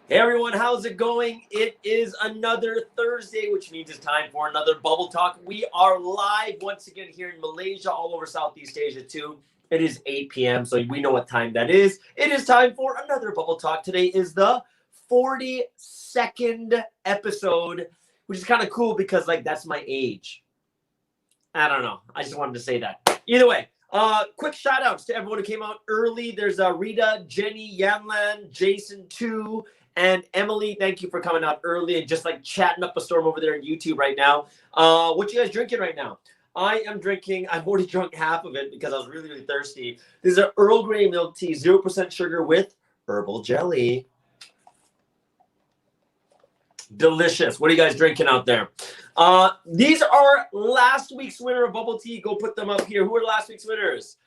Hey everyone, how's it going? It is another Thursday, which means it's time for another Bubble Talk. We are live once again here in Malaysia, all over Southeast Asia too. It is 8 p.m., so we know what time that is. It is time for another Bubble Talk. Today is the 42nd episode, which is kind of cool because, that's my age. I don't know. I just wanted to say that. Either way, quick shout outs to everyone who came out early. There's Rita, Jenny, Yanlan, Jason, too. And Emily, thank you for coming out early and just chatting up a storm over there on YouTube right now. What you guys drinking right now? I am drinking, I've already drunk half of it because I was really, really thirsty. This is an Earl Grey milk tea, 0% sugar with herbal jelly. Delicious. What are you guys drinking out there? These are last week's winner of bubble tea. Go put them up here. Who are last week's winners?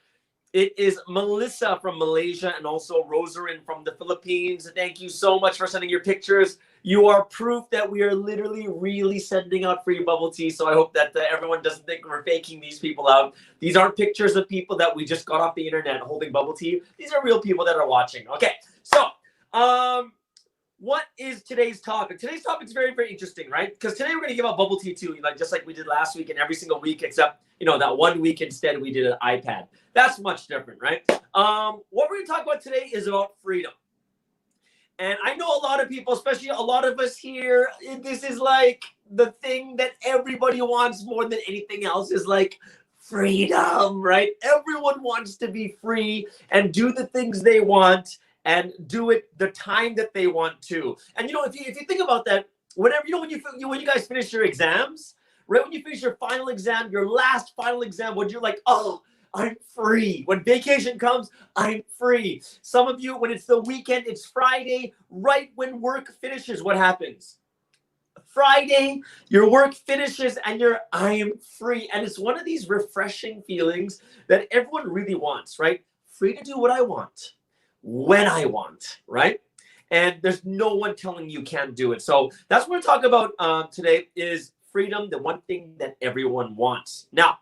It is Melissa from Malaysia and also Rosarin from the Philippines. Thank you so much for sending your pictures. You are proof that we are literally really sending out free bubble tea. So I hope that everyone doesn't think we're faking these people out. These aren't pictures of people that we just got off the internet holding bubble tea. These are real people that are watching. Okay, so what is today's topic? Today's topic is very, very interesting, right? Because today we're going to give out bubble tea too, just like we did last week and every single week, except, that 1 week instead we did an iPad. That's much different, right? What we're going to talk about today is about freedom. And I know a lot of people, especially a lot of us here, this is the thing that everybody wants more than anything else is freedom, right? Everyone wants to be free and do the things they want and do it the time that they want to. And if you think about that, whenever when you guys finish your exams, right? When you finish your final exam, your last final exam, when you're like, oh, I'm free. When vacation comes, I'm free. Some of you, when it's the weekend, it's Friday, right when work finishes, what happens? Friday, your work finishes and I am free. And it's one of these refreshing feelings that everyone really wants, right? Free to do what I want, when I want, right? And there's no one telling you can't do it. So that's what we're talking about today is freedom, the one thing that everyone wants. Now,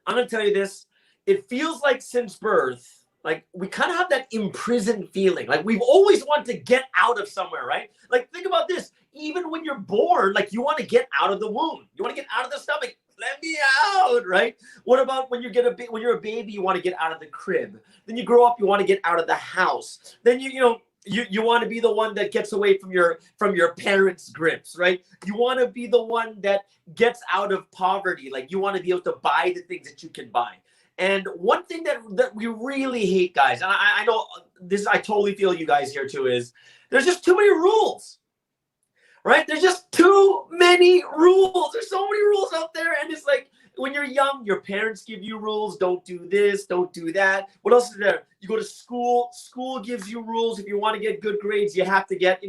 I'm going to tell you this. It feels like since birth, we kind of have that imprisoned feeling. We've always wanted to get out of somewhere, right? Think about this. Even when you're born, you want to get out of the womb. You want to get out of the stomach. Let me out, right? What about when you're a baby, you want to get out of the crib. Then you grow up, you want to get out of the house. Then you want to be the one that gets away from your parents' grips, right? You want to be the one that gets out of poverty. You want to be able to buy the things that you can buy. And one thing that we really hate, guys, and I know this, I totally feel you guys here too, is there's just too many rules. Right? There's just too many rules. There's so many rules out there. And it's when you're young, your parents give you rules. Don't do this. Don't do that. What else is there? You go to school. School gives you rules. If you want to get good grades, you have to get,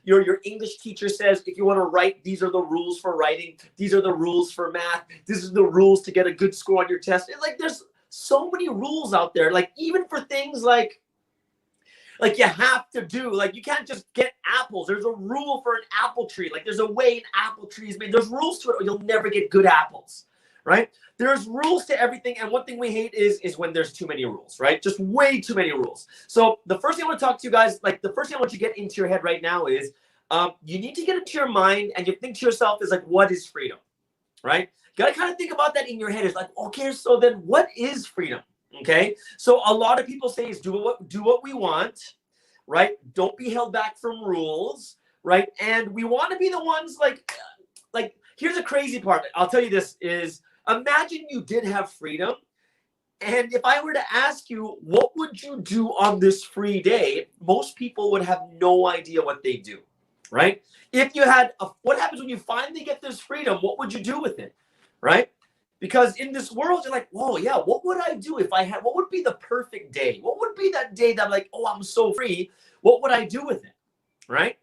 your English teacher says, if you want to write, these are the rules for writing. These are the rules for math. This is the rules to get a good score on your test. It's there's so many rules out there. Even for things you have to do, you can't just get apples. There's a rule for an apple tree. There's a way an apple tree is made. There's rules to it or you'll never get good apples, right? There's rules to everything. And one thing we hate is when there's too many rules, right? Just way too many rules. So the first thing I want to talk to you guys, the first thing I want you to get into your head right now is you need to get into your mind and you think to yourself is what is freedom, right? You got to kind of think about that in your head. It's okay, so then what is freedom? Okay, so a lot of people say is do what we want, right? Don't be held back from rules, right? And we want to be the ones here's a crazy part. I'll tell you this is imagine you did have freedom. And if I were to ask you, what would you do on this free day? Most people would have no idea what they do, right? If you had, what happens when you finally get this freedom? What would you do with it, right? Because in this world, you're whoa, yeah, what would I do if I had, what would be the perfect day? What would be that day that I'm oh, I'm so free? What would I do with it, right?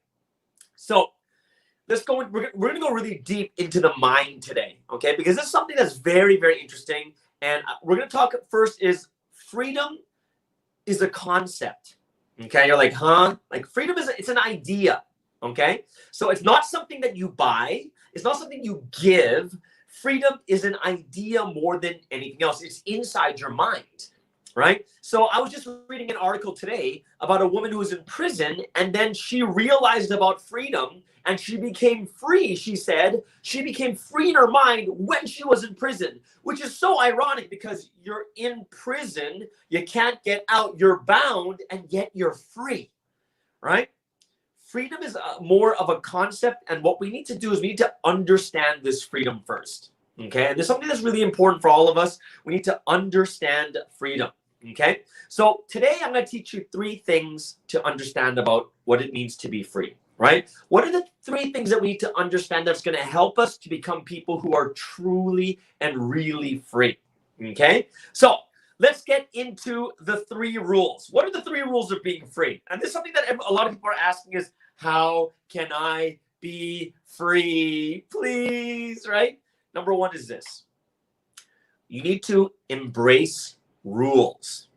So let's go, we're going to go really deep into the mind today, okay? Because this is something that's very, very interesting. And we're going to talk first is freedom is a concept, okay? You're huh? Freedom it's an idea, okay? So it's not something that you buy. It's not something you give. Freedom is an idea more than anything else. It's inside your mind. right? So I was just reading an article today about a woman who was in prison, and then she realized about freedom and she became free. She said she became free in her mind when she was in prison, which is so ironic because you're in prison, you can't get out, you're bound, and yet you're free, right? Freedom is more of a concept, and what we need to do is we need to understand this freedom first. Okay, and there's something that's really important for all of us. We need to understand freedom. Okay, so today I'm going to teach you 3 things to understand about what it means to be free, right? What are the 3 things that we need to understand that's going to help us to become people who are truly and really free? Okay, so let's get into the 3 rules. What are the 3 rules of being free? And this is something that a lot of people are asking is, how can I be free? Please, right? Number 1 is this. You need to embrace rules.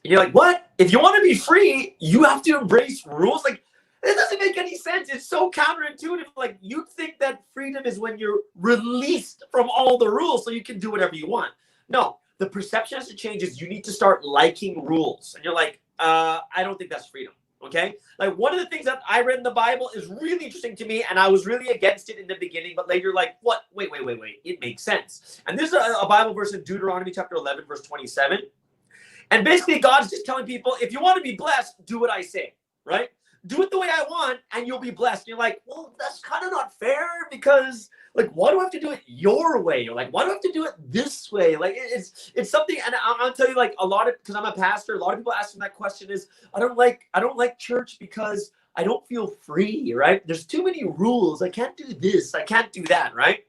And you're like, what? If you want to be free, you have to embrace rules? Like, it doesn't make any sense. It's so counterintuitive. Like, you think that freedom is when you're released from all the rules so you can do whatever you want. No, the perception has to change is you need to start liking rules. And you're like, I don't think that's freedom. Okay, like one of the things that I read in the Bible is really interesting to me, and I was really against it in the beginning, but later, like, what? Wait, it makes sense. And there's a Bible verse in Deuteronomy chapter 11, verse 27. And basically, God's just telling people, if you want to be blessed, do what I say, right? Do it the way I want, and you'll be blessed. And you're like, well, that's kind of not fair because, like, why do I have to do it your way? Or like, why do I have to do it this way? Like, it's something, and I'll tell you, like, a lot of, because I'm a pastor, a lot of people asking that question is, I don't like church because I don't feel free, right? There's too many rules. I can't do this. I can't do that, right?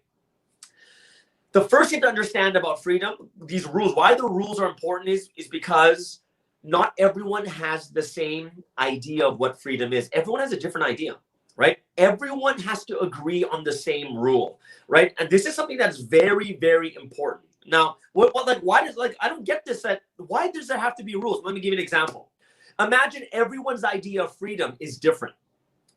The first thing to understand about freedom, these rules, why the rules are important is because not everyone has the same idea of what freedom is. Everyone has a different idea, right? Everyone has to agree on the same rule, right? And this is something that's very, very important. Now, why does, I don't get this, why does there have to be rules? Let me give you an example. Imagine everyone's idea of freedom is different,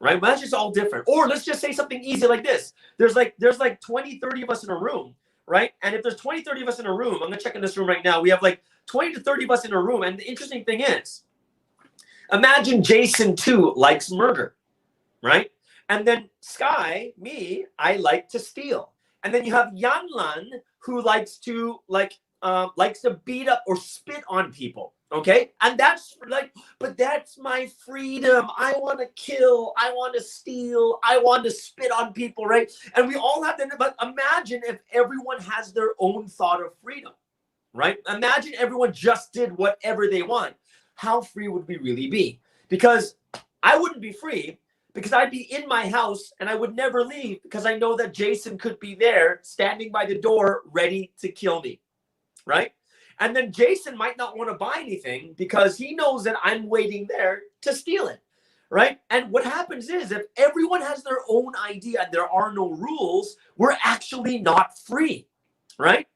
right? Imagine it's all different. Or let's just say something easy like this. There's like 20, 30 of us in a room, right? And if there's 20, 30 of us in a room, I'm going to check in this room right now. We have like 20 to 30 of us in a room. And the interesting thing is, imagine Jason too likes murder, right? And then Sky, me, I like to steal. And then you have Yanlan who likes to beat up or spit on people. Okay. And that's like, but that's my freedom. I want to kill. I want to steal. I want to spit on people. Right. And we all have that. But imagine if everyone has their own thought of freedom. Right. Imagine everyone just did whatever they want. How free would we really be? Because I wouldn't be free because I'd be in my house and I would never leave because I know that Jason could be there standing by the door ready to kill me. Right. And then Jason might not want to buy anything because he knows that I'm waiting there to steal it. Right. And what happens is if everyone has their own idea and there are no rules, we're actually not free. Right.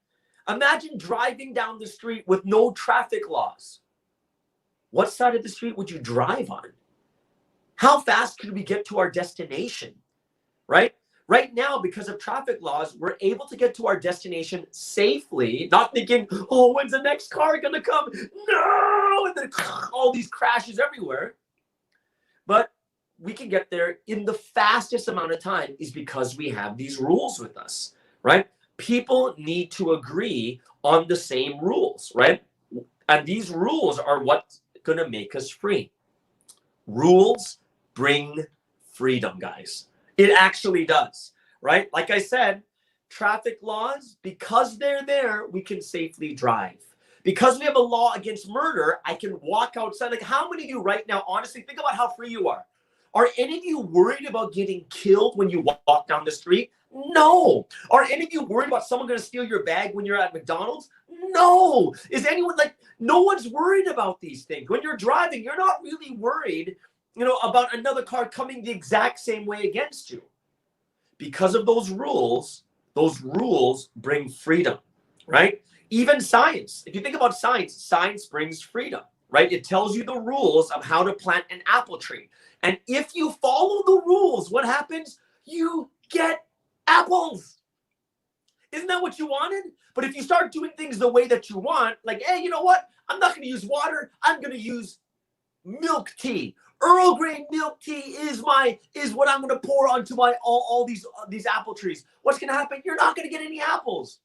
Imagine driving down the street with no traffic laws. What side of the street would you drive on? How fast could we get to our destination? Right? Right now, because of traffic laws, we're able to get to our destination safely, not thinking, oh, when's the next car going to come? No! And then all these crashes everywhere. But we can get there in the fastest amount of time is because we have these rules with us, right? People need to agree on the same rules, right? And these rules are what's going to make us free. Rules bring freedom, guys. It actually does, right? Like I said, traffic laws, because they're there, we can safely drive. Because we have a law against murder, I can walk outside. Like, how many of you right now, honestly, think about how free you are. Are any of you worried about getting killed when you walk down the street? No. Are any of you worried about someone going to steal your bag when you're at McDonald's? No. Is anyone no one's worried about these things. When you're driving, you're not really worried, about another car coming the exact same way against you. Because of those rules bring freedom, right? Even science. If you think about science, science brings freedom, right? It tells you the rules of how to plant an apple tree. And if you follow the rules, what happens? You get apples. Isn't that what you wanted? But if you start doing things the way that you want, like, hey, you know what? I'm not going to use water. I'm going to use milk tea. Earl Grey milk tea is what I'm going to pour onto my all these apple trees. What's going to happen? You're not going to get any apples.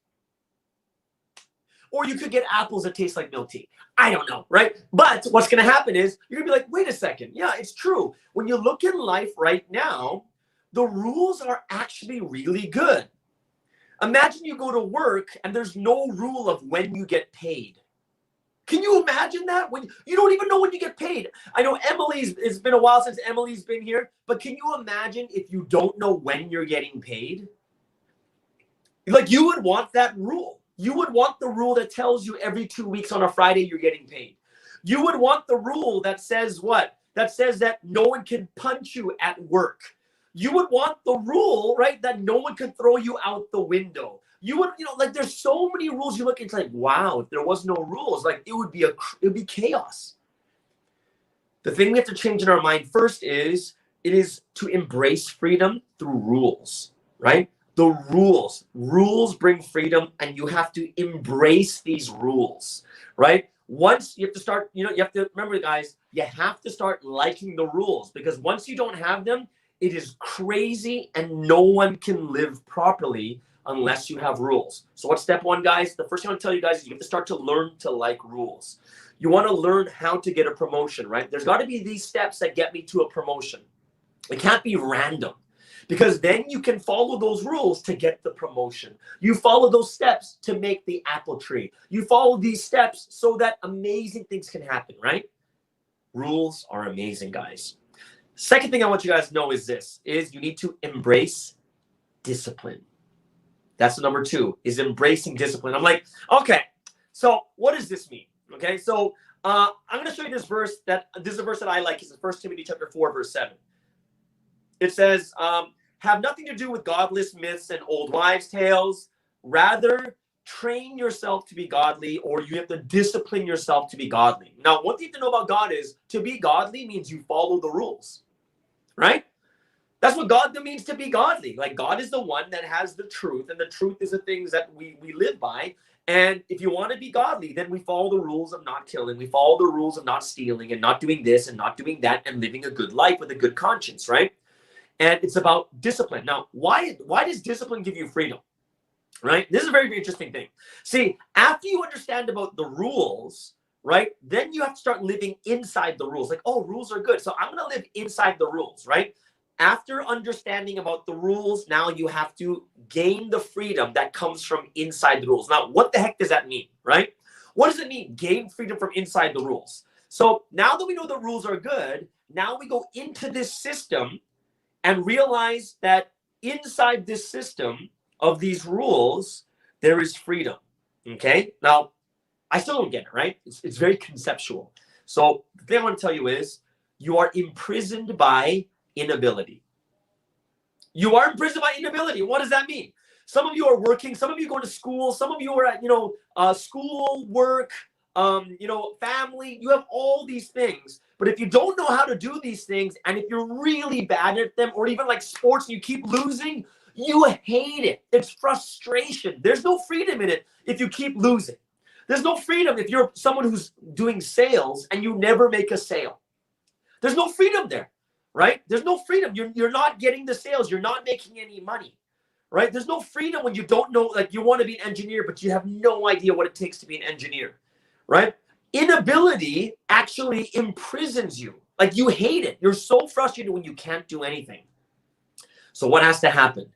Or you could get apples that taste like milk tea. I don't know, right? But what's going to happen is you're going to be like, wait a second. Yeah, it's true. When you look in life right now, the rules are actually really good. Imagine you go to work and there's no rule of when you get paid. Can you imagine that? When you don't even know when you get paid. I know it's been a while since Emily's been here, but can you imagine if you don't know when you're getting paid? Like, you would want that rule. You would want the rule that tells you every 2 weeks on a Friday you're getting paid. You would want the rule that says what? That says that no one can punch you at work. You would want the rule, right, that no one can throw you out the window. You would, like, there's so many rules. You look, it's like, wow, if there was no rules, like, it would be chaos. The thing we have to change in our mind first is it is to embrace freedom through rules, right? The rules bring freedom, and you have to embrace these rules, right? Once you have to start, you have to remember, guys, you have to start liking the rules, because once you don't have them, it is crazy and no one can live properly unless you have rules. So what's step one, guys? The first thing I want to tell you guys is you have to start to learn to like rules. You want to learn how to get a promotion, right? There's got to be these steps that get me to a promotion. It can't be random, because then you can follow those rules to get the promotion. You follow those steps to make the apple tree. You follow these steps so that amazing things can happen, right? Rules are amazing, guys. Second thing I want you guys to know is you need to embrace discipline. That's the number 2, is embracing discipline. I'm like, okay, so what does this mean? Okay, so I'm going to show you this verse. This is a verse that I like. It's 1 Timothy chapter 4, verse 7. It says, have nothing to do with godless myths and old wives' tales. Rather, train yourself to be godly, or you have to discipline yourself to be godly. Now, one thing to know about God is to be godly means you follow the rules, right? That's what God means, to be godly. Like, God is the one that has the truth, and the truth is the things that we live by. And if you want to be godly, then we follow the rules of not killing. We follow the rules of not stealing and not doing this and not doing that and living a good life with a good conscience, right? And it's about discipline. Now, why does discipline give you freedom? Right? This is a very, very interesting thing. See, after you understand about the rules, right, then you have to start living inside the rules. Like, oh, rules are good, so I'm going to live inside the rules, right? After understanding about the rules, now you have to gain the freedom that comes from inside the rules. Now, what the heck does that mean, right? What does it mean, gain freedom from inside the rules? So now that we know the rules are good, now we go into this system and realize that inside this system of these rules, there is freedom, okay? Now, I still don't get it, right? It's very conceptual. So the thing I want to tell you is you are imprisoned by inability. You are imprisoned by inability. What does that mean? Some of you are working, some of you go to school, some of you are at, school, work, family. You have all these things. But if you don't know how to do these things, and if you're really bad at them, or even like sports, and you keep losing, you hate it. It's frustration. There's no freedom in it if you keep losing. There's no freedom if you're someone who's doing sales and you never make a sale. There's no freedom there, right? There's no freedom. You're not getting the sales. You're not making any money, right? There's no freedom when you don't know, like, you want to be an engineer, but you have no idea what it takes to be an engineer, right? Inability actually imprisons you. Like, you hate it. You're so frustrated when you can't do anything. So what has to happen?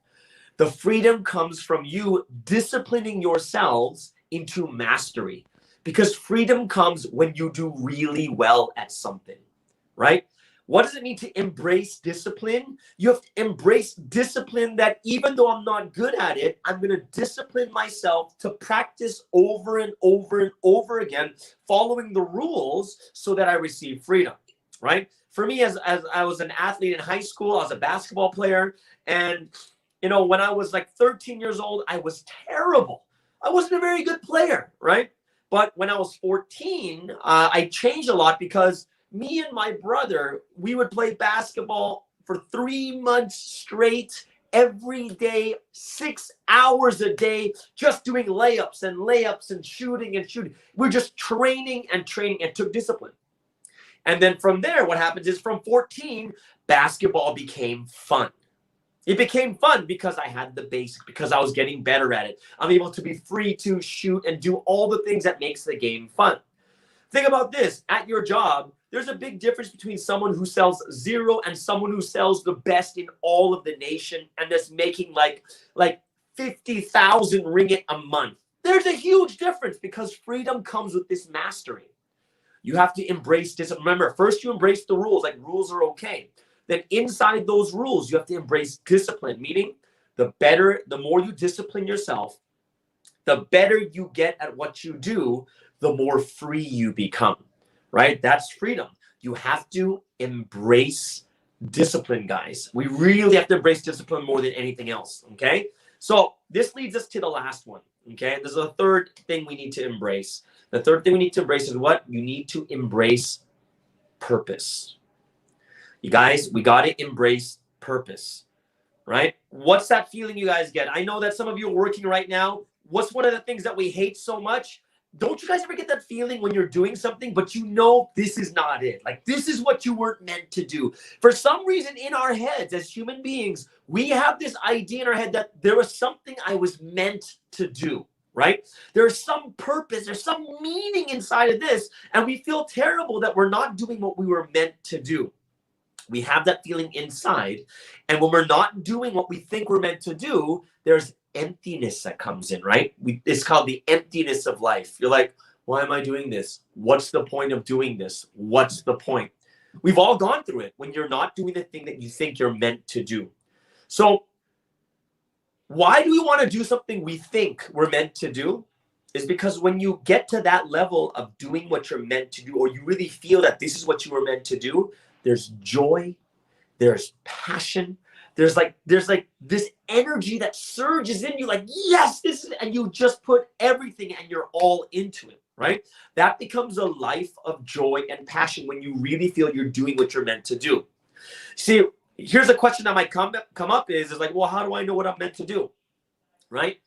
The freedom comes from you disciplining yourselves into mastery, because freedom comes when you do really well at something, right? What does it mean to embrace discipline? You have to embrace discipline that even though I'm not good at it, I'm going to discipline myself to practice over and over and over again, following the rules so that I receive freedom, right? For me, as I was an athlete in high school, I was a basketball player. And, when I was like 13 years old, I was terrible. I wasn't a very good player, right? But when I was 14, I changed a lot, because me and my brother, we would play basketball for 3 months straight every day, 6 hours a day, just doing layups and shooting and shooting. We're just training and training. It took discipline. And then from there, what happens is from 14, basketball became fun. It became fun because I had the basics, because I was getting better at it. I'm able to be free to shoot and do all the things that makes the game fun. Think about this. At your job, there's a big difference between someone who sells zero and someone who sells the best in all of the nation and that's making like 50,000 ringgit a month. There's a huge difference because freedom comes with this mastery. You have to embrace discipline. Remember, first you embrace the rules, like rules are okay. Then inside those rules, you have to embrace discipline, meaning the more you discipline yourself, the better you get at what you do, the more free you become, right? That's freedom. You have to embrace discipline, guys. We really have to embrace discipline more than anything else, okay? So this leads us to the last one, okay? This is the third thing we need to embrace. The third thing we need to embrace is what? You need to embrace purpose. You guys, we got to embrace purpose, right? What's that feeling you guys get? I know that some of you are working right now. What's one of the things that we hate so much? Don't you guys ever get that feeling when you're doing something, but you know this is not it? Like, this is what you weren't meant to do. For some reason in our heads as human beings, we have this idea in our head that there was something I was meant to do, right? There's some purpose, there's some meaning inside of this, and we feel terrible that we're not doing what we were meant to do. We have that feeling inside, and when we're not doing what we think we're meant to do, there's emptiness that comes in, right? It's called the emptiness of life. You're like, why am I doing this? What's the point of doing this? What's the point? We've all gone through it when you're not doing the thing that you think you're meant to do. So why do we want to do something we think we're meant to do? Is because when you get to that level of doing what you're meant to do, or you really feel that this is what you were meant to do, there's joy, there's passion, there's like this energy that surges in you, like, yes, this is, and you just put everything and you're all into it, right? That becomes a life of joy and passion when you really feel you're doing what you're meant to do. See, here's a question that might come up is like, well, how do I know what I'm meant to do, right?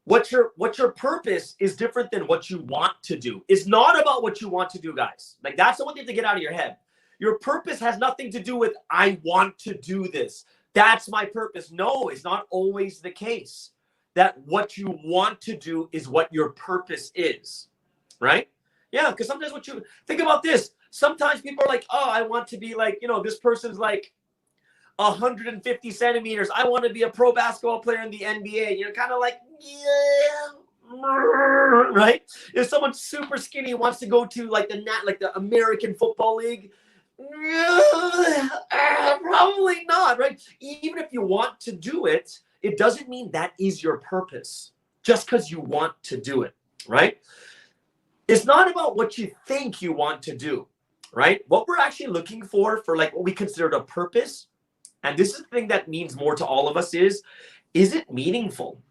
What your purpose is different than what you want to do. It's not about what you want to do, guys. Like, that's the one thing to get out of your head. Your purpose has nothing to do with, I want to do this. That's my purpose. No, it's not always the case. That what you want to do is what your purpose is, right? Yeah, because sometimes think about this. Sometimes people are like, oh, I want to be like, this person's like 150 centimeters. I want to be a pro basketball player in the NBA. You're kind of like, yeah, right? If someone's super skinny wants to go to like the American Football League, probably not, right? Even if you want to do it, it doesn't mean that is your purpose just because you want to do it, right? It's not about what you think you want to do, right? What we're actually looking for like what we consider a purpose, and this is the thing that means more to all of us is it meaningful,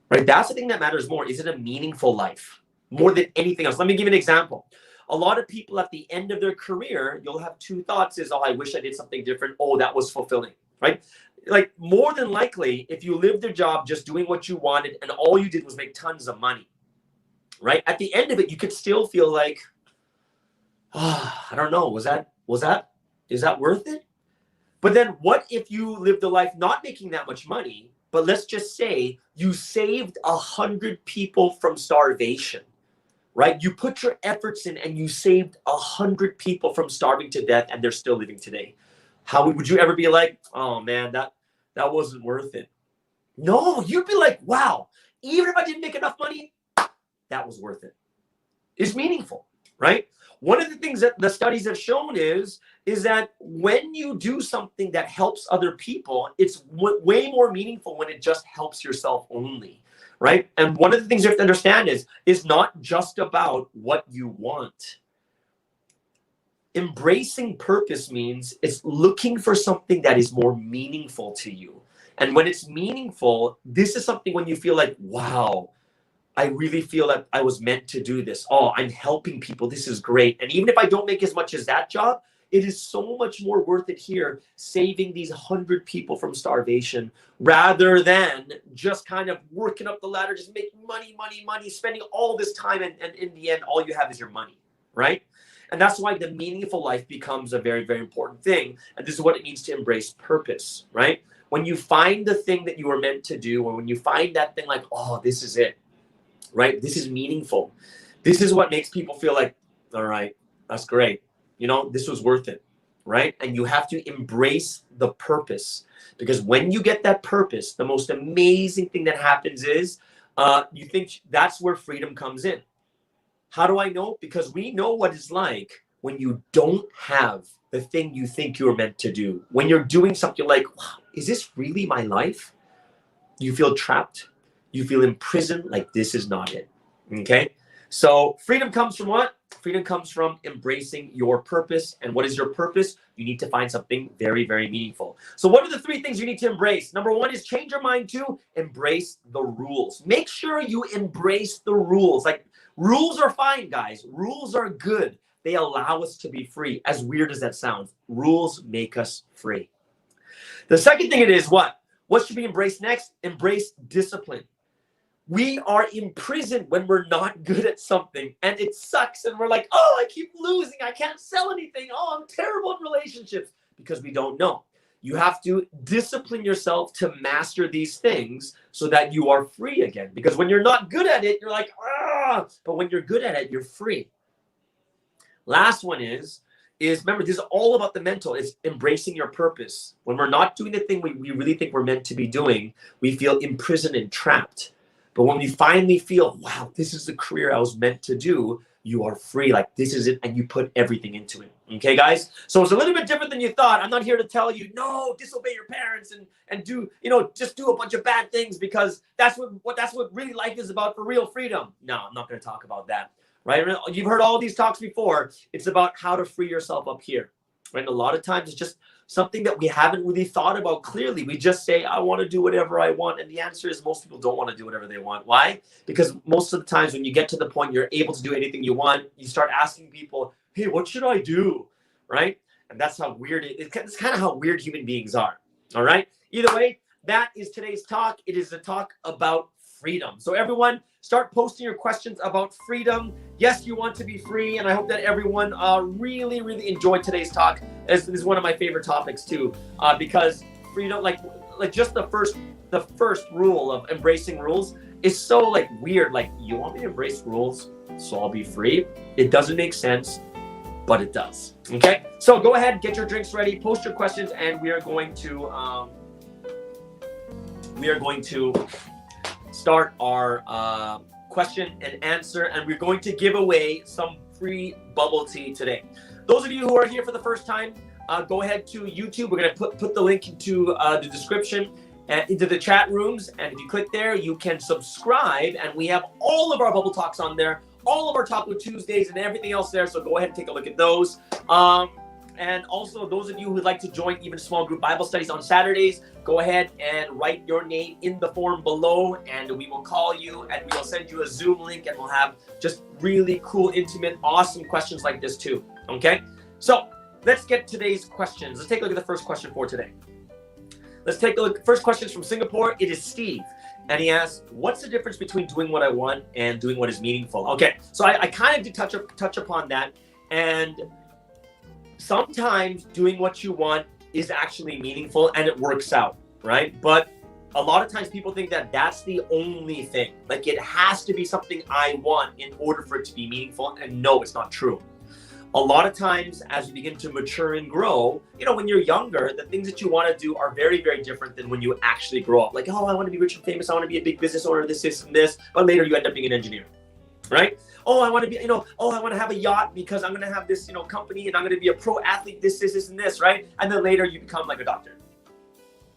right? That's the thing that matters more. Is it a meaningful life more than anything else? Let me give you an example. A lot of people at the end of their career, you'll have two thoughts is, oh, I wish I did something different. Oh, that was fulfilling, right? Like, more than likely, if you lived your job just doing what you wanted and all you did was make tons of money, right? At the end of it, you could still feel like, oh, I don't know, is that worth it? But then what if you lived a life not making that much money, but let's just say you saved 100 people from starvation, right? You put your efforts in and you saved 100 people from starving to death and they're still living today. How would you ever be like, oh man, that wasn't worth it? No, you'd be like, wow, even if I didn't make enough money, that was worth it. It's meaningful, right? One of the things that the studies have shown is that when you do something that helps other people, it's way more meaningful when it just helps yourself only, right? And one of the things you have to understand is not just about what you want. Embracing purpose means it's looking for something that is more meaningful to you. And when it's meaningful, this is something when you feel like, wow, I really feel that I was meant to do this. Oh, I'm helping people. This is great. And even if I don't make as much as that job, It is so much more worth it here, saving these 100 people from starvation, rather than just kind of working up the ladder, just making money, spending all this time, and in the end, all you have is your money, right? And that's why the meaningful life becomes a very, very important thing. And this is what it means to embrace purpose, right? When you find the thing that you were meant to do, or when you find that thing like, oh, this is it, right? This is meaningful. This is what makes people feel like, all right, that's great. You know, this was worth it, right? And you have to embrace the purpose, because when you get that purpose, the most amazing thing that happens is you think that's where freedom comes in. How do I know? Because we know what it's like when you don't have the thing you think you're meant to do. When you're doing something like, wow, is this really my life? You feel trapped. You feel imprisoned, like this is not it. Okay? So freedom comes from what? Freedom comes from embracing your purpose. And what is your purpose? You need to find something very, very meaningful. So what are the 3 things you need to embrace? Number 1 is change your mind to embrace the rules. Make sure you embrace the rules. Like, rules are fine, guys. Rules are good. They allow us to be free. As weird as that sounds, rules make us free. The second thing it is what? What should be embraced next? Embrace discipline. We are imprisoned when we're not good at something, and it sucks, and we're like, oh, I keep losing. I can't sell anything. Oh, I'm terrible in relationships, because we don't know. You have to discipline yourself to master these things so that you are free again. Because when you're not good at it, you're like, ah, but when you're good at it, you're free. Last one is remember, this is all about the mental. It's embracing your purpose. When we're not doing the thing we really think we're meant to be doing, we feel imprisoned and trapped. But when we finally feel, wow, this is the career I was meant to do, you are free. Like, this is it, and you put everything into it. Okay, guys? So it's a little bit different than you thought. I'm not here to tell you, no, disobey your parents and do, just do a bunch of bad things, because that's what really life is about, for real freedom. No, I'm not going to talk about that, right? You've heard all these talks before. It's about how to free yourself up here, right? And a lot of times it's just something that we haven't really thought about clearly. We just say, I want to do whatever I want. And the answer is most people don't want to do whatever they want. Why? Because most of the times when you get to the point you're able to do anything you want, you start asking people, hey, what should I do? Right? And that's how weird it's kind of how weird human beings are. All right? Either way, that is today's talk. It is a talk about freedom. So everyone, start posting your questions about freedom. Yes, you want to be free, and I hope that everyone really, really enjoyed today's talk. This is one of my favorite topics too, because freedom, like just the first rule of embracing rules is so like weird. Like, you want me to embrace rules so I'll be free? It doesn't make sense, but it does. Okay, so go ahead, get your drinks ready, post your questions, and we are going to start our question and answer, and we're going to give away some free bubble tea today. Those of you who are here for the first time, go ahead to YouTube. We're going to put the link into the description and into the chat rooms, and if you click there, you can subscribe, and we have all of our bubble talks on there, all of our Taco Tuesdays and everything else there, so go ahead and take a look at those. And also, those of you who would like to join even small group Bible studies on Saturdays, go ahead and write your name in the form below, and we will call you, and we will send you a Zoom link, and we'll have just really cool, intimate, awesome questions like this too. Okay? So let's get today's questions. Let's take a look at the first question for today. Let's take a look. First question is from Singapore. It is Steve. And he asks, what's the difference between doing what I want and doing what is meaningful? Okay, so I kind of did touch upon that. And sometimes doing what you want is actually meaningful and it works out, right? But a lot of times people think that that's the only thing. Like, it has to be something I want in order for it to be meaningful. And no, it's not true. A lot of times as you begin to mature and grow, when you're younger, the things that you want to do are very, very different than when you actually grow up. Like, oh, I want to be rich and famous. I want to be a big business owner, this, and this. But later you end up being an engineer, right? Oh, I want to be, I want to have a yacht because I'm going to have this, company, and I'm going to be a pro athlete, this, and this, right? And then later you become like a doctor,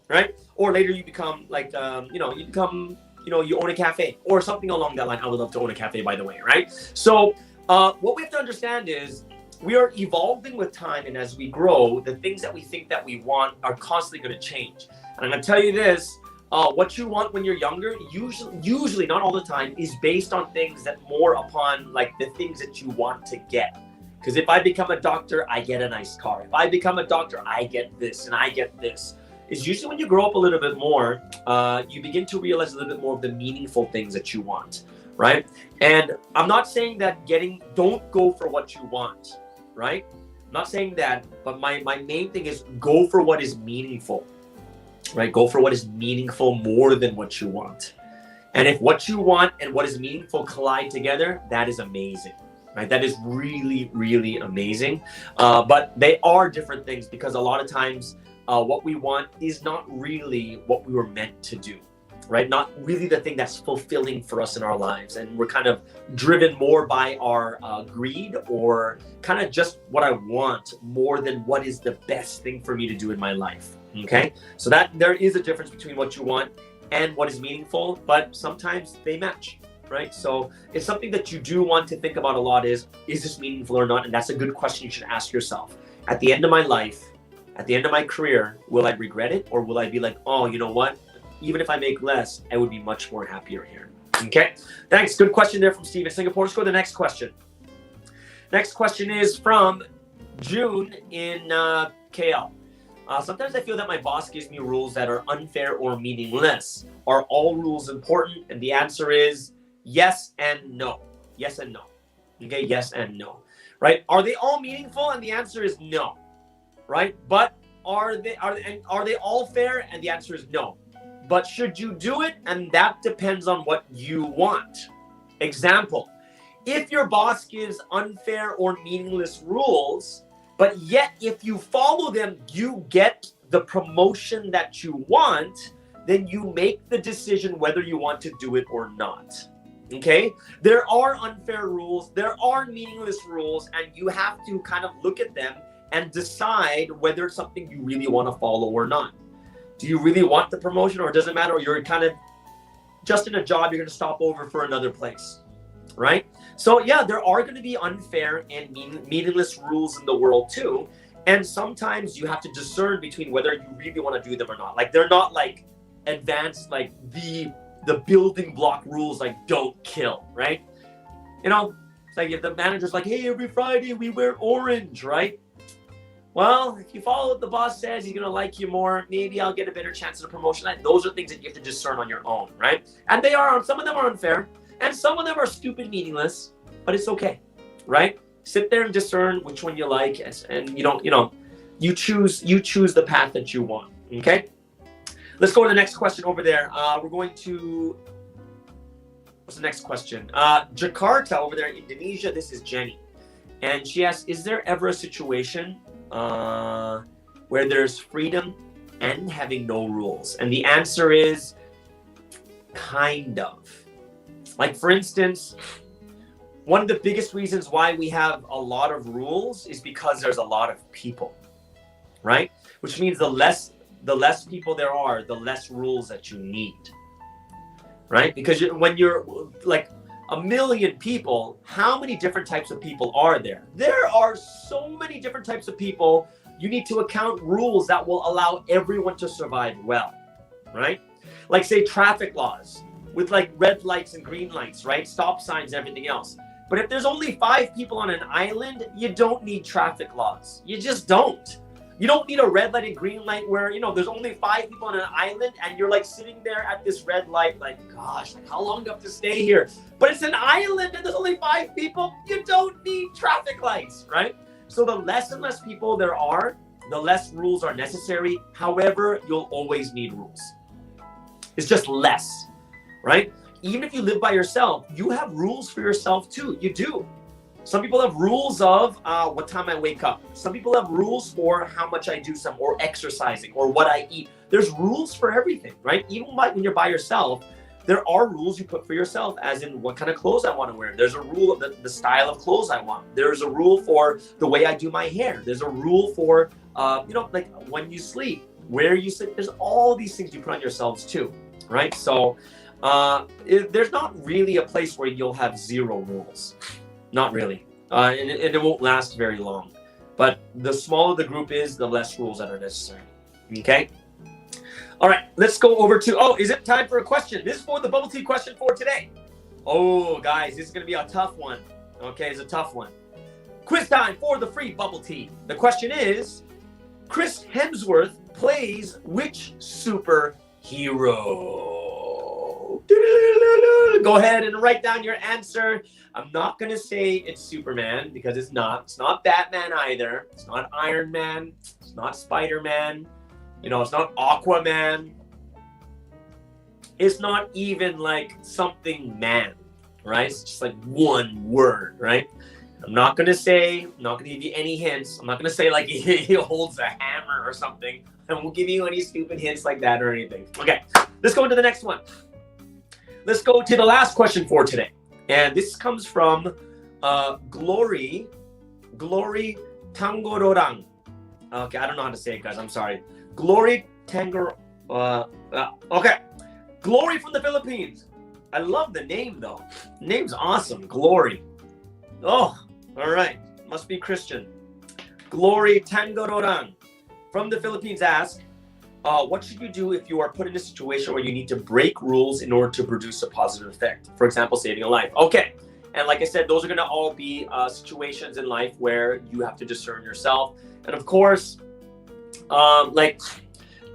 right? Or later you become like, you own a cafe or something along that line. I would love to own a cafe, by the way, right? So what we have to understand is we are evolving with time, and as we grow, the things that we think that we want are constantly going to change. And I'm going to tell you this, what you want when you're younger, usually not all the time, is based on things that more upon like the things that you want to get. Because if I become a doctor, I get a nice car. If I become a doctor, I get this and I get this. It's usually when you grow up a little bit more, you begin to realize a little bit more of the meaningful things that you want, right? And I'm not saying that don't go for what you want, right? I'm not saying that, but my main thing is go for what is meaningful, right? Go for what is meaningful more than what you want. And if what you want and what is meaningful collide together, that is amazing, right? That is really, really amazing. But they are different things, because a lot of times what we want is not really what we were meant to do, right? Not really the thing that's fulfilling for us in our lives. And we're kind of driven more by our greed, or kind of just what I want more than what is the best thing for me to do in my life. Okay, so that there is a difference between what you want and what is meaningful, but sometimes they match, right? So it's something that you do want to think about a lot, is this meaningful or not? And that's a good question you should ask yourself. At the end of my life, at the end of my career, will I regret it? Or will I be like, oh, you know what? Even if I make less, I would be much more happier here. Okay, thanks. Good question there from Steve in Singapore. Let's go to the next question. Next question is from June in KL. Sometimes I feel that my boss gives me rules that are unfair or meaningless. Are all rules important? And the answer is yes and no. Yes and no. Okay, yes and no. Right? Are they all meaningful? And the answer is no. Right? But are they all fair? And the answer is no. But should you do it? And that depends on what you want. Example, if your boss gives unfair or meaningless rules, but yet if you follow them, you get the promotion that you want, then you make the decision whether you want to do it or not. Okay? There are unfair rules, there are meaningless rules, and you have to kind of look at them and decide whether it's something you really want to follow or not. Do you really want the promotion, or does it matter? Or you're kind of just in a job, you're going to stop over for another place, right? So yeah, there are going to be unfair and meaningless rules in the world too. And sometimes you have to discern between whether you really want to do them or not. Like, they're not like advanced, like the building block rules, like don't kill, right? You know, it's like if the manager's like, hey, every Friday we wear orange, right? Well, if you follow what the boss says, he's going to like you more. Maybe I'll get a better chance of a promotion. Those are things that you have to discern on your own, right? And some of them are unfair, and some of them are stupid, meaningless, but it's okay, right? Sit there and discern which one you like, and you choose the path that you want, okay? Let's go to the next question over there. We're going to, what's the next question? Jakarta over there in Indonesia. This is Jenny. And she asks, is there ever a situation where there's freedom and having no rules? And the answer is kind of. Like, for instance, one of the biggest reasons why we have a lot of rules is because there's a lot of people, right? Which means the less people there are, the less rules that you need, right? Because when you're like 1 million people, how many different types of people are there? There are so many different types of people. You need to account rules that will allow everyone to survive well, right? Like, say, traffic laws with like red lights and green lights, right? Stop signs, everything else. But if there's only 5 people on an island, you don't need traffic laws. You just don't. You don't need a red light and green light where, there's only 5 people on an island and you're like sitting there at this red light, like, gosh, like, how long do I have to stay here? But it's an island and there's only 5 people. You don't need traffic lights, right? So the less and less people there are, the less rules are necessary. However, you'll always need rules. It's just less, right? Even if you live by yourself, you have rules for yourself too. You do. Some people have rules of what time I wake up. Some people have rules for how much I do or exercising, or what I eat. There's rules for everything, right? Even when you're by yourself, there are rules you put for yourself, as in what kind of clothes I want to wear. There's a rule of the style of clothes I want. There's a rule for the way I do my hair. There's a rule for, like when you sleep, where you sleep. There's all these things you put on yourselves too, right? So there's not really a place where you'll have 0 rules. Not really. And it won't last very long. But the smaller the group is, the less rules that are necessary. Okay? All right, let's go over to, is it time for a question? This is for the bubble tea question for today. Oh, guys, this is going to be a tough one. Okay, it's a tough one. Quiz time for the free bubble tea. The question is, Chris Hemsworth plays which superhero? Go ahead and write down your answer. I'm not going to say it's Superman because it's not. It's not Batman either. It's not Iron Man. It's not Spider-Man. You know, it's not Aquaman. It's not even like something man, right? It's just like one word, right? I'm not going to give you any hints. I'm not going to say like he holds a hammer or something. I won't give you any stupid hints like that or anything. Okay, let's go into the next one. Let's go to the last question for today. And this comes from Glory Tangororang. Okay, I don't know how to say it, guys. I'm sorry. Glory Tangor. Okay. Glory from the Philippines. I love the name, though. The name's awesome. Glory. Oh, all right. Must be Christian. Glory Tangororang from the Philippines asks, what should you do if you are put in a situation where you need to break rules in order to produce a positive effect? For example, saving a life. Okay. And like I said, those are going to all be situations in life where you have to discern yourself. And of course, I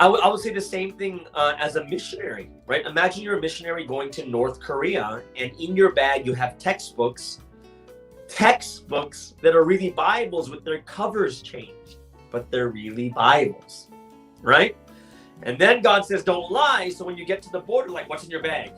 would say the same thing as a missionary, right? Imagine you're a missionary going to North Korea, and in your bag you have textbooks that are really Bibles with their covers changed, but they're really Bibles, right? And then God says, don't lie. So when you get to the border, like, what's in your bag?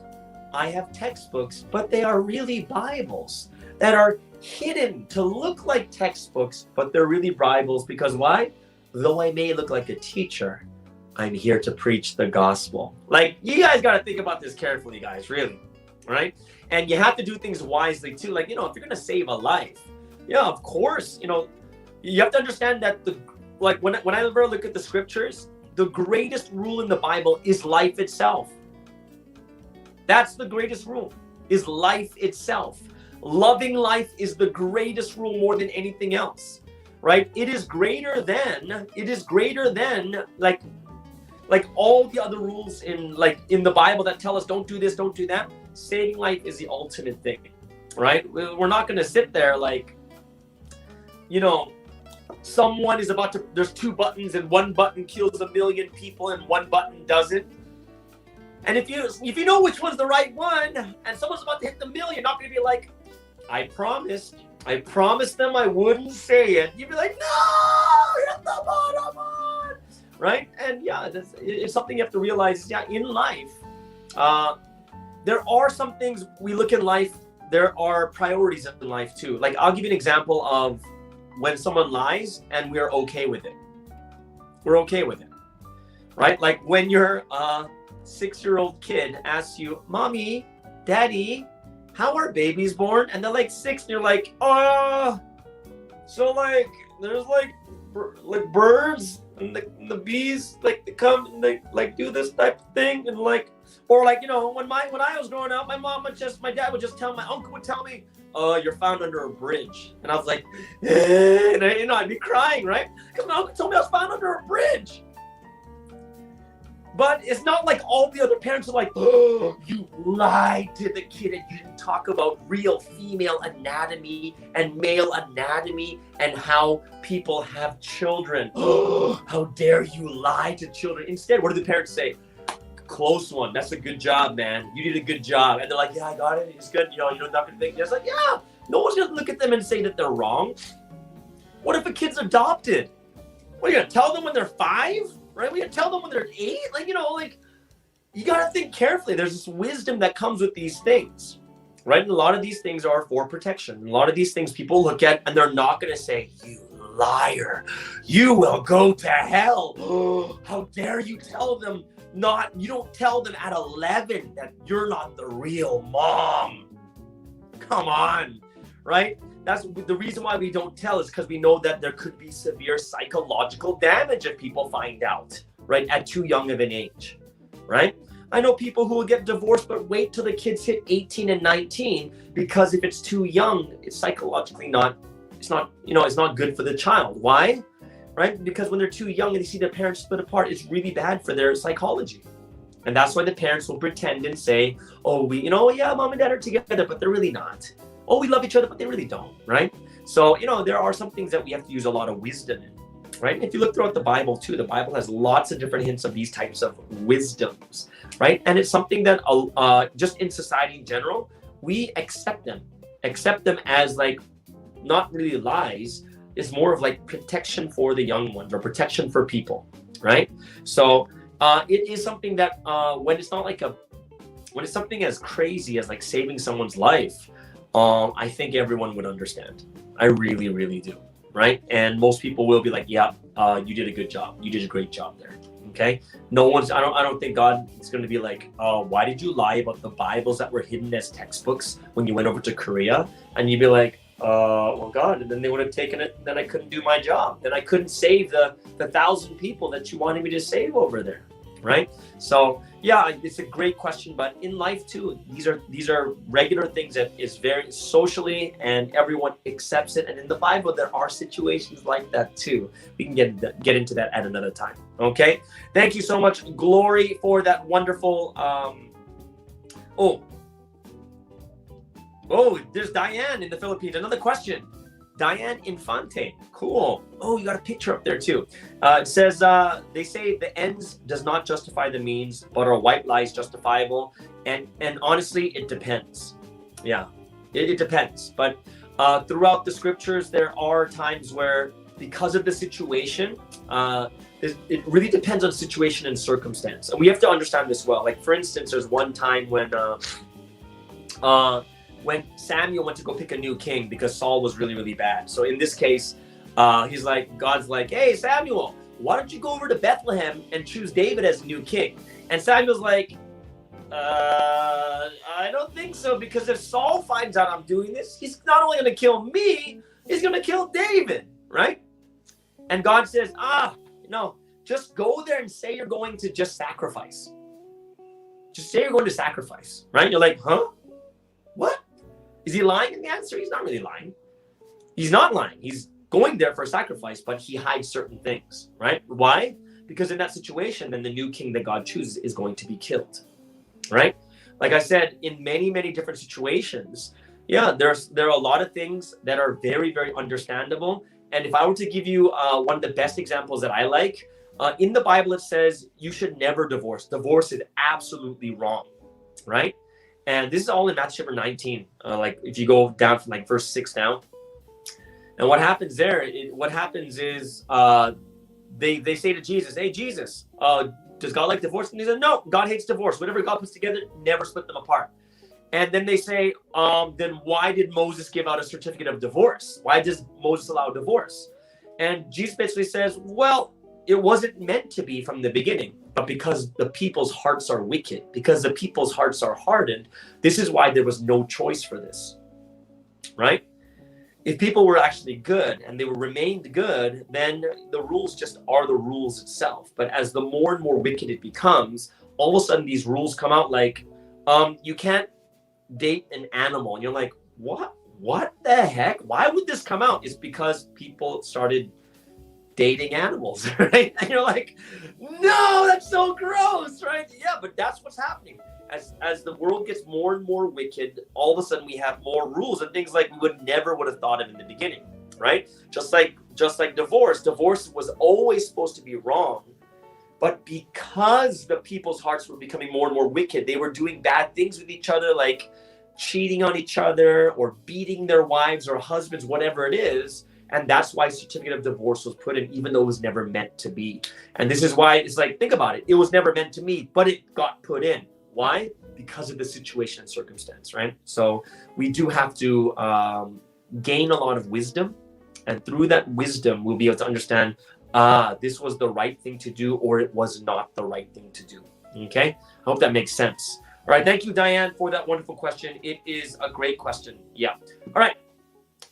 I have textbooks, but they are really Bibles that are hidden to look like textbooks, but they're really Bibles. Because why? Though I may look like a teacher, I'm here to preach the gospel. Like, you guys got to think about this carefully, guys, really, right? And you have to do things wisely too. Like, you know, if you're going to save a life, yeah, of course, you know, you have to understand that when I ever look at the scriptures, the greatest rule in the Bible is life itself. That's the greatest rule, is life itself. Loving life is the greatest rule more than anything else, right? It is greater than like all the other rules in the Bible that tell us don't do this, don't do that. Saving life is the ultimate thing, right? We're not going to sit there like, you know, someone is about to, there's two buttons and one button kills 1 million people and one button doesn't. And if you know which one's the right one and someone's about to hit the million, you're not going to be like, I promised them I wouldn't say it. You'd be like, no, hit the bottom one, right? And yeah, it's something you have to realize. Yeah, in life, there are some things we look in life. There are priorities in life too. Like, I'll give you an example of when someone lies and we're okay with it. We're okay with it, right? Like when your 6-year-old kid asks you, Mommy, Daddy, how are babies born? And they're like 6, and you're like, so like there's like birds and the bees like they come and they like do this type of thing, and like, or like, you know, when I was growing up, my dad would just tell, my uncle would tell me, you're found under a bridge. And I was like, and I'd be crying, right? Because my uncle told me I was found under a bridge. But it's not like all the other parents are like, oh, you lied to the kid and you didn't talk about real female anatomy and male anatomy and how people have children. Oh, how dare you lie to children. Instead, what do the parents say? Close one. That's a good job, man. You did a good job. And they're like, yeah, I got it. It's good. You know, you're not going to think. It's like, yeah, no one's going to look at them and say that they're wrong. What if a kid's adopted? What, are you going to tell them when they're 5? Right? We going to tell them when they're 8? Like, you know, like, you got to think carefully. There's this wisdom that comes with these things, right? And a lot of these things are for protection. A lot of these things people look at and they're not going to say, you liar, you will go to hell. Oh, how dare you tell them you don't tell them at 11 that you're not the real mom. Come on, right? That's the reason why we don't tell, is because we know that there could be severe psychological damage if people find out, right, at too young of an age, right? I know people who will get divorced but wait till the kids hit 18 and 19, because if it's too young, it's psychologically not good for the child. Why? Right? Because when they're too young and they see their parents split apart, it's really bad for their psychology. And that's why the parents will pretend and say, oh, yeah, mom and dad are together, but they're really not. Oh, we love each other, but they really don't, right? So, there are some things that we have to use a lot of wisdom in, right? And if you look throughout the Bible too, the Bible has lots of different hints of these types of wisdoms, right? And it's something that just in society in general, we accept them as like not really lies. It's more of like protection for the young ones or protection for people, right? So it is something that when it's something as crazy as like saving someone's life, I think everyone would understand. I really, really do, right? And most people will be like, yeah, you did a good job. You did a great job there. Okay. I don't think God is going to be like, why did you lie about the Bibles that were hidden as textbooks when you went over to Korea? And you'd be like, well, God, and then they would have taken it. Then I couldn't do my job. Then I couldn't save the 1,000 people that you wanted me to save over there. Right. So yeah, it's a great question, but in life too, these are regular things that is very socially and everyone accepts it. And in the Bible, there are situations like that too. We can get into that at another time. Okay. Thank you so much, Glory, for that wonderful. There's Diane in the Philippines. Another question. Diane Infante. Cool. Oh, you got a picture up there too. It says, they say the ends does not justify the means, but are white lies justifiable? And honestly, it depends. Yeah, it depends. But throughout the scriptures, there are times where because of the situation, it really depends on situation and circumstance. And we have to understand this well. Like for instance, there's one time when Samuel went to go pick a new king because Saul was really, really bad. So in this case, God's like, hey, Samuel, why don't you go over to Bethlehem and choose David as new king? And Samuel's like, I don't think so, because if Saul finds out I'm doing this, he's not only going to kill me, he's going to kill David, right? And God says, no, just go there and say you're going to just sacrifice. Just say you're going to sacrifice, right? You're like, huh? What? Is he lying? And the answer, he's not really lying. He's not lying. He's going there for a sacrifice, but he hides certain things, right? Why? Because in that situation, then the new king that God chooses is going to be killed, right? Like I said, in many, many different situations, yeah, there are a lot of things that are very, very understandable. And if I were to give you one of the best examples that I like, in the Bible, it says you should never divorce. Divorce is absolutely wrong, right? And this is all in Matthew chapter 19. Like if you go down from like verse 6 down. And what happens there, is they say to Jesus, hey, Jesus, does God like divorce? And he said, no, God hates divorce. Whatever God puts together, never split them apart. And then they say, then why did Moses give out a certificate of divorce? Why does Moses allow divorce? And Jesus basically says, well, it wasn't meant to be from the beginning. But because the people's hearts are wicked, because the people's hearts are hardened, this is why there was no choice for this, right? If people were actually good and they remained good, then the rules just are the rules itself. But as the more and more wicked it becomes, all of a sudden these rules come out like, you can't date an animal. And you're like, what? What the heck? Why would this come out? It's because people started dating animals, right? And you're like, no, that's so gross, right? Yeah, but that's what's happening. As the world gets more and more wicked, all of a sudden we have more rules and things like we never would have thought of in the beginning, right? Just like divorce was always supposed to be wrong, but because the people's hearts were becoming more and more wicked, they were doing bad things with each other, like cheating on each other or beating their wives or husbands, whatever it is. And that's why certificate of divorce was put in, even though it was never meant to be. And this is why it's like, think about it. It was never meant to be, but it got put in. Why? Because of the situation and circumstance, right? So we do have to gain a lot of wisdom. And through that wisdom, we'll be able to understand, this was the right thing to do, or it was not the right thing to do. Okay? I hope that makes sense. All right. Thank you, Diane, for that wonderful question. It is a great question. Yeah. All right.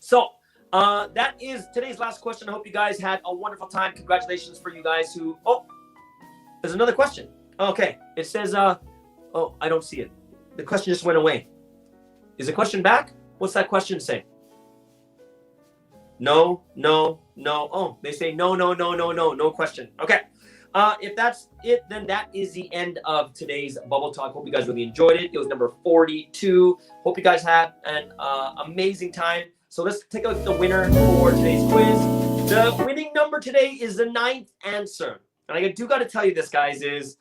So that is today's last question. I hope you guys had a wonderful time. Congratulations for you guys who, there's another question. Okay. It says, I don't see it. The question just went away. Is the question back? What's that question say? No. Oh, they say no question. Okay. If that's it, then that is the end of today's Bubble Talk. Hope you guys really enjoyed it. It was number 42. Hope you guys had an amazing time. So let's take a look at the winner for today's quiz. The winning number today is the 9th answer. And I do got to tell you this, guys, is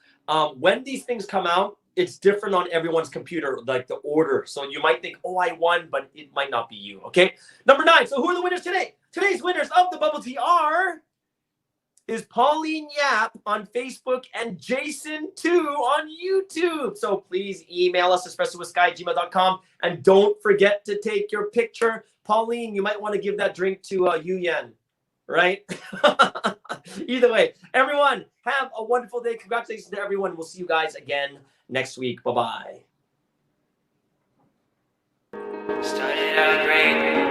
when these things come out, it's different on everyone's computer, like the order. So you might think, oh, I won, but it might not be you, okay? Number 9. So who are the winners today? Today's winners of the bubble tea is Pauline Yap on Facebook and Jason 2 on YouTube. So please email us, espressowithsky@gmail.com. And don't forget to take your picture. Pauline, you might want to give that drink to Yu Yan, right? Either way, everyone, have a wonderful day. Congratulations to everyone. We'll see you guys again next week. Bye-bye. Started out great.